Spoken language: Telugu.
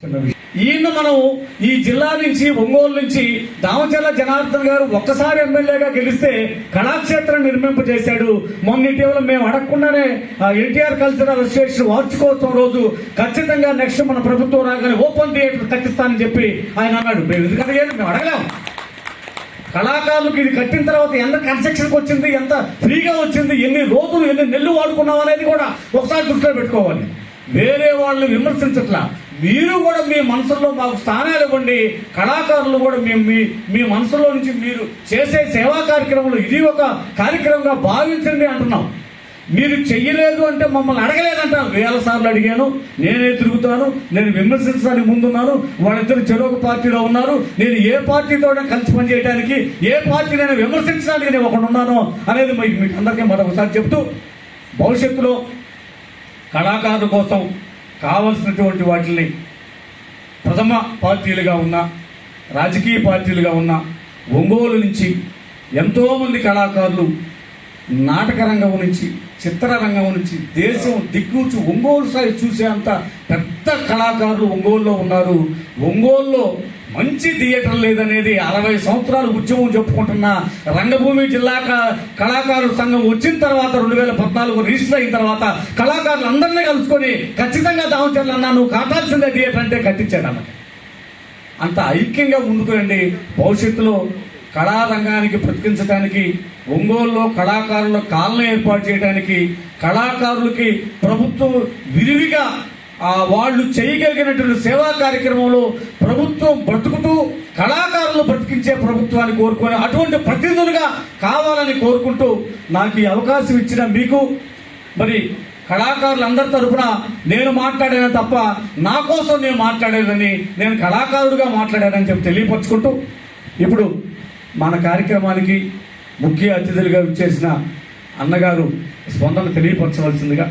ఈయన మనం ఈ జిల్లా నుంచి ఒంగోలు నుంచి దామచర్ల జనార్దన్ గారు ఒక్కసారి ఎమ్మెల్యేగా గెలిస్తే కళాక్షేత్రం నిర్మింపజేశాడు. మొన్న ఇటీవల మేము అడగకుండానే ఎన్టీఆర్ కల్చరల్ అసోసియేషన్ వార్షికోత్సవం రోజు ఖచ్చితంగా నెక్స్ట్ మన ప్రభుత్వం రాగానే ఓపెన్ థియేటర్ కట్టిస్తానని చెప్పి ఆయన అన్నాడు. మేము ఎందుకంటే మేము అడగలేము. కళాకారులకు ఇది కట్టిన తర్వాత ఎంత కన్స్ట్రక్షన్కి వచ్చింది, ఎంత ఫ్రీగా వచ్చింది, ఎన్ని రోజులు ఎన్ని నెలలు వాడుకున్నాం అనేది కూడా ఒకసారి దృష్టిలో పెట్టుకోవాలి. వేరే వాళ్ళు విమర్శించట్లా, మీరు కూడా మీ మనసులో మాకు స్థానాలు ఇవ్వండి. కళాకారులు కూడా మీ మనసులో నుంచి మీరు చేసే సేవా కార్యక్రమంలో ఇది ఒక కార్యక్రమంగా భావించండి అంటున్నాం. మీరు చెయ్యలేదు అంటే మమ్మల్ని అడగలేదంటారు. వేల సార్లు అడిగాను, నేనే తిరుగుతాను, నేను విమర్శించడానికి ముందున్నాను. వాళ్ళిద్దరు చెరొక పార్టీలో ఉన్నారు. నేను ఏ పార్టీతో కలిసి పనిచేయడానికి, ఏ పార్టీ నేను విమర్శించడానికి నేను ఒకడున్నాను అనేది మీకు అందరికీ మరొకసారి చెప్తూ, భవిష్యత్తులో కళాకారుల కోసం కావలసినటువంటి వాటిని ప్రథమ పార్టీలుగా ఉన్న రాజకీయ పార్టీలుగా ఉన్న ఒంగోలు నుంచి ఎంతోమంది కళాకారులు నాటక రంగం నుంచి, చిత్రరంగం నుంచి, దేశం దిక్కుచు ఒంగోలు స్థాయి చూసేంత పెద్ద కళాకారులు ఒంగోలులో ఉన్నారు. ఒంగోలులో మంచి థియేటర్ లేదనేది 60 సంవత్సరాలు ఉద్యమం చెప్పుకుంటున్న రంగభూమి జిల్లా కళాకారుల సంఘం వచ్చిన తర్వాత 2014 రిజిస్టర్ అయిన తర్వాత కళాకారులు అందరినీ కలుసుకొని ఖచ్చితంగా దామచర్ల అన్నా నువ్వు కట్టాల్సిందే థియేటర్ అంటే కట్టించాడు అన్నమాట. అంత ఐక్యంగా ముందుకు రండి. భవిష్యత్తులో కళారంగానికి బ్రతికించడానికి, ఒంగోలులో కళాకారుల కాలనీ ఏర్పాటు చేయడానికి, కళాకారులకి ప్రభుత్వం విరివిగా వాళ్ళు చేయగలిగినటువంటి సేవా కార్యక్రమంలో ప్రభుత్వం బ్రతుకుతూ కళాకారులు బ్రతికించే ప్రభుత్వాన్ని కోరుకొని అటువంటి ప్రతినిధులుగా కావాలని కోరుకుంటూ నాకు ఈ అవకాశం ఇచ్చిన మీకు, మరి కళాకారులందరి తరఫున నేను మాట్లాడాను తప్ప నా కోసం నేను మాట్లాడేదని, నేను కళాకారుడిగా మాట్లాడానని చెప్పి తెలియపరుచుకుంటూ, ఇప్పుడు మన కార్యక్రమానికి ముఖ్య అతిథులుగా విచ్చేసిన అన్నగారు స్పందన తెలియపరచవలసిందిగా